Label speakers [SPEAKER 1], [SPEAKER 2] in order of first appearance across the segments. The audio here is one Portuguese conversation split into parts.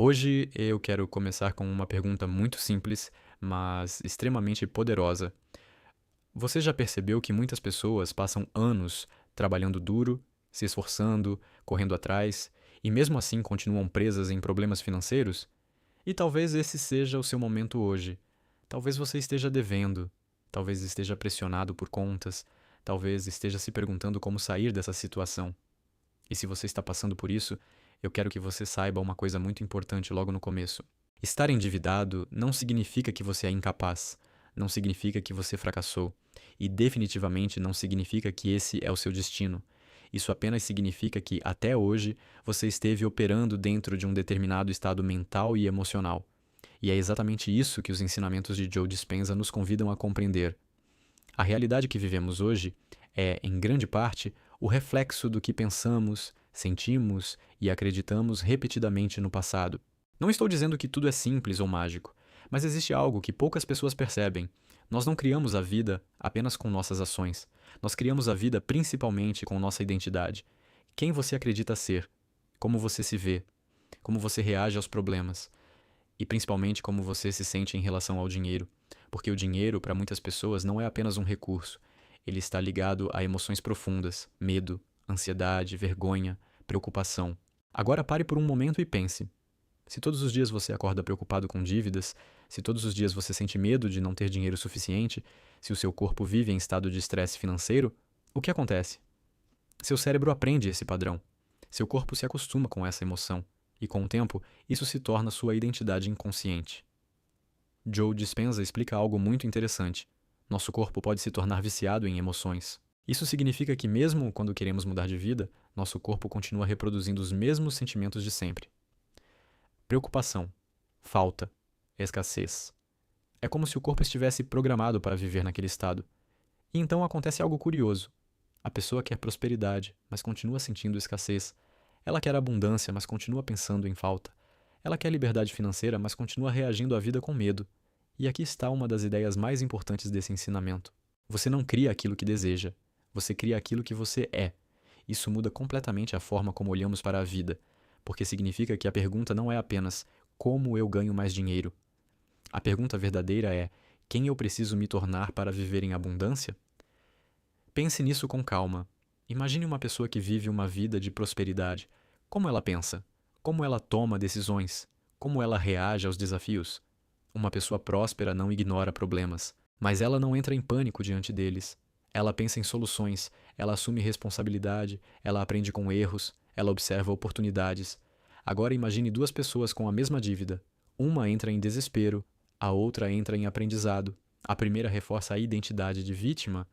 [SPEAKER 1] Hoje eu quero começar com uma pergunta muito simples, mas extremamente poderosa. Você já percebeu que muitas pessoas passam anos trabalhando duro, se esforçando, correndo atrás, e mesmo assim continuam presas em problemas financeiros? E talvez esse seja o seu momento hoje. Talvez você esteja devendo, talvez esteja pressionado por contas, talvez esteja se perguntando como sair dessa situação. E se você está passando por isso, eu quero que você saiba uma coisa muito importante logo no começo. Estar endividado não significa que você é incapaz, não significa que você fracassou, e definitivamente não significa que esse é o seu destino. Isso apenas significa que, até hoje, você esteve operando dentro de um determinado estado mental e emocional. E é exatamente isso que os ensinamentos de Joe Dispenza nos convidam a compreender. A realidade que vivemos hoje é, em grande parte, o reflexo do que pensamos, sentimos e acreditamos repetidamente no passado. Não estou dizendo que tudo é simples ou mágico, mas existe algo que poucas pessoas percebem. Nós não criamos a vida apenas com nossas ações. Nós criamos a vida principalmente com nossa identidade. Quem você acredita ser, como você se vê, como você reage aos problemas e principalmente como você se sente em relação ao dinheiro. Porque o dinheiro, para muitas pessoas, não é apenas um recurso. Ele está ligado a emoções profundas, medo, ansiedade, vergonha, preocupação. Agora pare por um momento e pense. Se todos os dias você acorda preocupado com dívidas, se todos os dias você sente medo de não ter dinheiro suficiente, se o seu corpo vive em estado de estresse financeiro, o que acontece? Seu cérebro aprende esse padrão. Seu corpo se acostuma com essa emoção, e com o tempo, isso se torna sua identidade inconsciente. Joe Dispenza explica algo muito interessante. Nosso corpo pode se tornar viciado em emoções. Isso significa que, mesmo quando queremos mudar de vida, nosso corpo continua reproduzindo os mesmos sentimentos de sempre. Preocupação, falta, escassez. É como se o corpo estivesse programado para viver naquele estado. E então acontece algo curioso. A pessoa quer prosperidade, mas continua sentindo escassez. Ela quer abundância, mas continua pensando em falta. Ela quer liberdade financeira, mas continua reagindo à vida com medo. E aqui está uma das ideias mais importantes desse ensinamento. Você não cria aquilo que deseja, você cria aquilo que você é. Isso muda completamente a forma como olhamos para a vida, porque significa que a pergunta não é apenas como eu ganho mais dinheiro. A pergunta verdadeira é: quem eu preciso me tornar para viver em abundância? Pense nisso com calma. Imagine uma pessoa que vive uma vida de prosperidade. Como ela pensa? Como ela toma decisões? Como ela reage aos desafios? Uma pessoa próspera não ignora problemas, mas ela não entra em pânico diante deles. Ela pensa em soluções, ela assume responsabilidade, ela aprende com erros, ela observa oportunidades. Agora imagine duas pessoas com a mesma dívida. Uma entra em desespero, a outra entra em aprendizado. A primeira reforça a identidade de vítima,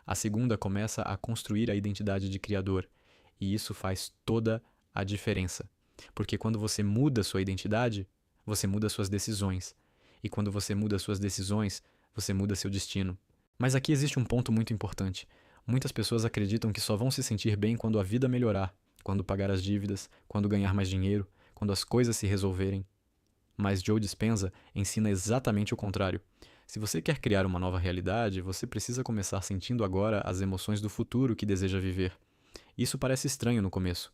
[SPEAKER 1] a segunda começa a construir a identidade de criador. E isso faz toda a diferença. Porque quando você muda sua identidade, você muda suas decisões. E quando você muda suas decisões, você muda seu destino. Mas aqui existe um ponto muito importante. Muitas pessoas acreditam que só vão se sentir bem quando a vida melhorar, quando pagar as dívidas, quando ganhar mais dinheiro, quando as coisas se resolverem. Mas Joe Dispenza ensina exatamente o contrário. Se você quer criar uma nova realidade, você precisa começar sentindo agora as emoções do futuro que deseja viver. Isso parece estranho no começo,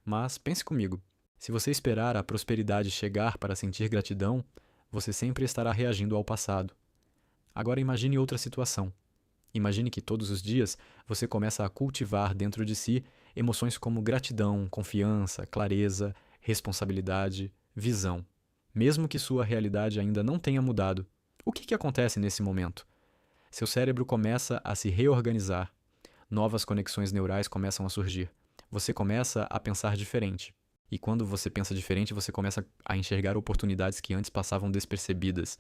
[SPEAKER 1] mas pense comigo. Se você esperar a prosperidade chegar para sentir gratidão, você sempre estará reagindo ao passado. Agora imagine outra situação. Imagine que todos os dias você começa a cultivar dentro de si emoções como gratidão, confiança, clareza, responsabilidade, visão. Mesmo que sua realidade ainda não tenha mudado, o que acontece nesse momento? Seu cérebro começa a se reorganizar. Novas conexões neurais começam a surgir. Você começa a pensar diferente. E quando você pensa diferente, você começa a enxergar oportunidades que antes passavam despercebidas.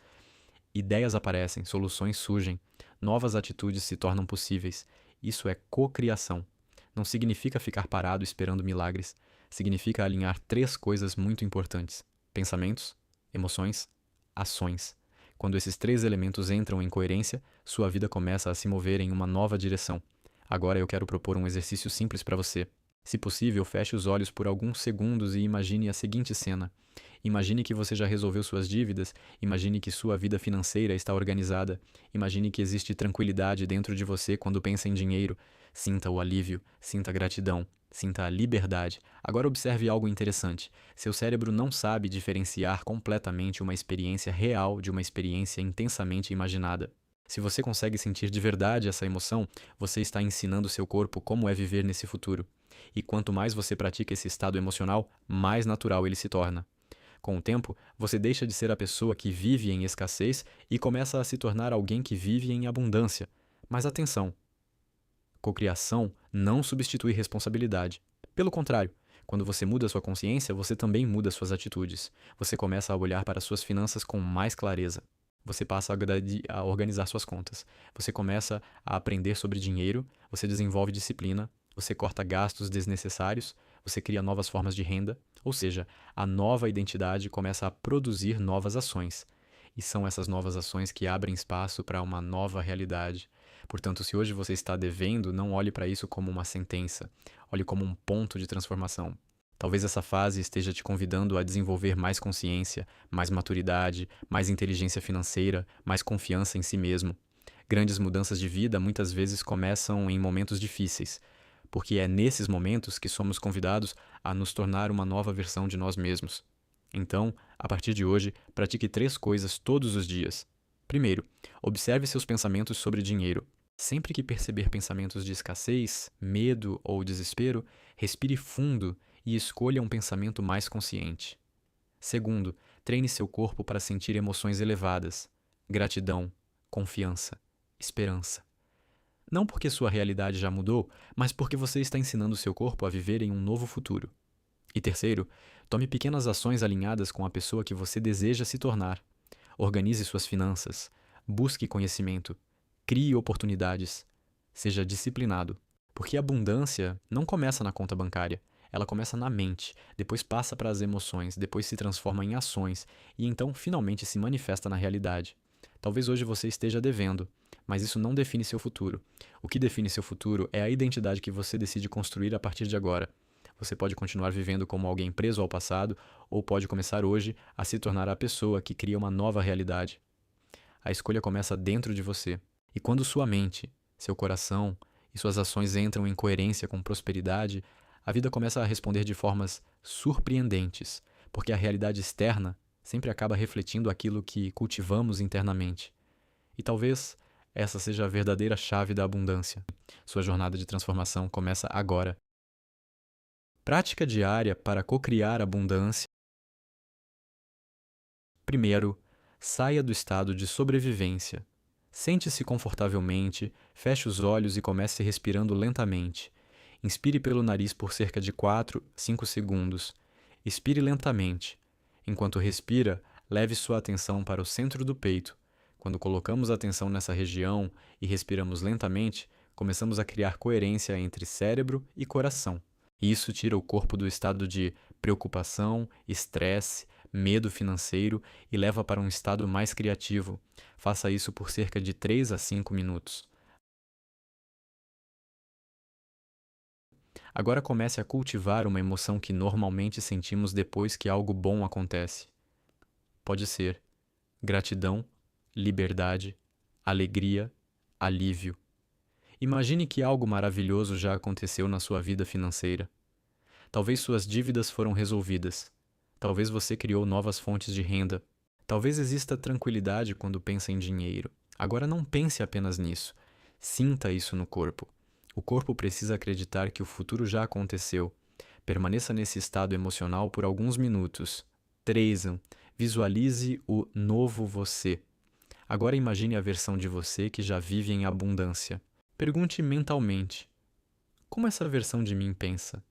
[SPEAKER 1] Ideias aparecem, soluções surgem, novas atitudes se tornam possíveis. Isso é cocriação. Não significa ficar parado esperando milagres. Significa alinhar três coisas muito importantes: pensamentos, emoções, ações. Quando esses três elementos entram em coerência, sua vida começa a se mover em uma nova direção. Agora eu quero propor um exercício simples para você. Se possível, feche os olhos por alguns segundos e imagine a seguinte cena. Imagine que você já resolveu suas dívidas, imagine que sua vida financeira está organizada, imagine que existe tranquilidade dentro de você quando pensa em dinheiro. Sinta o alívio, sinta a gratidão, sinta a liberdade. Agora observe algo interessante. Seu cérebro não sabe diferenciar completamente uma experiência real de uma experiência intensamente imaginada. Se você consegue sentir de verdade essa emoção, você está ensinando seu corpo como é viver nesse futuro. E quanto mais você pratica esse estado emocional, mais natural ele se torna. Com o tempo, você deixa de ser a pessoa que vive em escassez e começa a se tornar alguém que vive em abundância. Mas atenção! Cocriação não substitui responsabilidade. Pelo contrário, quando você muda sua consciência, você também muda suas atitudes. Você começa a olhar para suas finanças com mais clareza. Você passa a organizar suas contas. Você começa a aprender sobre dinheiro, você desenvolve disciplina, você corta gastos desnecessários, você cria novas formas de renda, ou seja, a nova identidade começa a produzir novas ações. E são essas novas ações que abrem espaço para uma nova realidade. Portanto, se hoje você está devendo, não olhe para isso como uma sentença, olhe como um ponto de transformação. Talvez essa fase esteja te convidando a desenvolver mais consciência, mais maturidade, mais inteligência financeira, mais confiança em si mesmo. Grandes mudanças de vida muitas vezes começam em momentos difíceis, porque é nesses momentos que somos convidados a nos tornar uma nova versão de nós mesmos. Então, a partir de hoje, pratique 3 coisas todos os dias. Primeiro, observe seus pensamentos sobre dinheiro. Sempre que perceber pensamentos de escassez, medo ou desespero, respire fundo e escolha um pensamento mais consciente. Segundo, treine seu corpo para sentir emoções elevadas: gratidão, confiança, esperança. Não porque sua realidade já mudou, mas porque você está ensinando seu corpo a viver em um novo futuro. E terceiro, tome pequenas ações alinhadas com a pessoa que você deseja se tornar. Organize suas finanças, busque conhecimento, crie oportunidades, seja disciplinado. Porque a abundância não começa na conta bancária, ela começa na mente, depois passa para as emoções, depois se transforma em ações e então finalmente se manifesta na realidade. Talvez hoje você esteja devendo, mas isso não define seu futuro. O que define seu futuro é a identidade que você decide construir a partir de agora. Você pode continuar vivendo como alguém preso ao passado, ou pode começar hoje a se tornar a pessoa que cria uma nova realidade. A escolha começa dentro de você. E quando sua mente, seu coração e suas ações entram em coerência com prosperidade, a vida começa a responder de formas surpreendentes, porque a realidade externa sempre acaba refletindo aquilo que cultivamos internamente. E talvez essa seja a verdadeira chave da abundância. Sua jornada de transformação começa agora. Prática diária para cocriar abundância. Primeiro, saia do estado de sobrevivência. Sente-se confortavelmente, feche os olhos e comece respirando lentamente. Inspire pelo nariz por cerca de 4, 5 segundos. Expire lentamente. Enquanto respira, leve sua atenção para o centro do peito. Quando colocamos atenção nessa região e respiramos lentamente, começamos a criar coerência entre cérebro e coração. E isso tira o corpo do estado de preocupação, estresse, medo financeiro e leva para um estado mais criativo. Faça isso por cerca de 3 a 5 minutos. Agora comece a cultivar uma emoção que normalmente sentimos depois que algo bom acontece. Pode ser gratidão, liberdade, alegria, alívio. Imagine que algo maravilhoso já aconteceu na sua vida financeira. Talvez suas dívidas foram resolvidas. Talvez você criou novas fontes de renda. Talvez exista tranquilidade quando pensa em dinheiro. Agora não pense apenas nisso. Sinta isso no corpo. O corpo precisa acreditar que o futuro já aconteceu. Permaneça nesse estado emocional por alguns minutos. 3. Visualize o novo você. Agora imagine a versão de você que já vive em abundância. Pergunte mentalmente: como essa versão de mim pensa?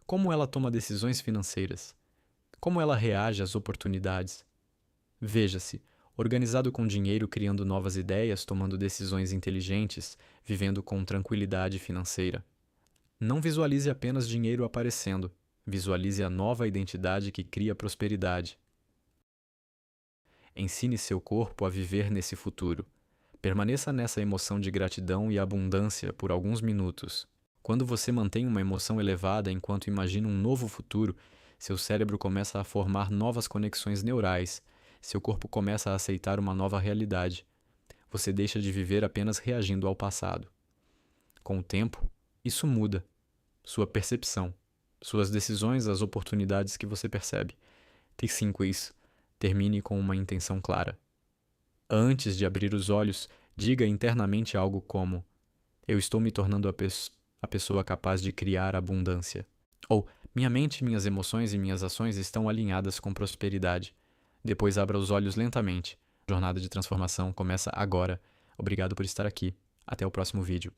[SPEAKER 1] Como ela toma decisões financeiras? Como ela reage às oportunidades? Veja-se, organizado com dinheiro, criando novas ideias, tomando decisões inteligentes, vivendo com tranquilidade financeira. Não visualize apenas dinheiro aparecendo, visualize a nova identidade que cria prosperidade. Ensine seu corpo a viver nesse futuro. Permaneça nessa emoção de gratidão e abundância por alguns minutos. Quando você mantém uma emoção elevada enquanto imagina um novo futuro, seu cérebro começa a formar novas conexões neurais, seu corpo começa a aceitar uma nova realidade. Você deixa de viver apenas reagindo ao passado. Com o tempo, isso muda. Sua percepção, suas decisões, as oportunidades que você percebe. T5 isso. Termine com uma intenção clara. Antes de abrir os olhos, diga internamente algo como: eu estou me tornando a pessoa capaz de criar abundância. Ou, minha mente, minhas emoções e minhas ações estão alinhadas com prosperidade. Depois abra os olhos lentamente. A jornada de transformação começa agora. Obrigado por estar aqui. Até o próximo vídeo.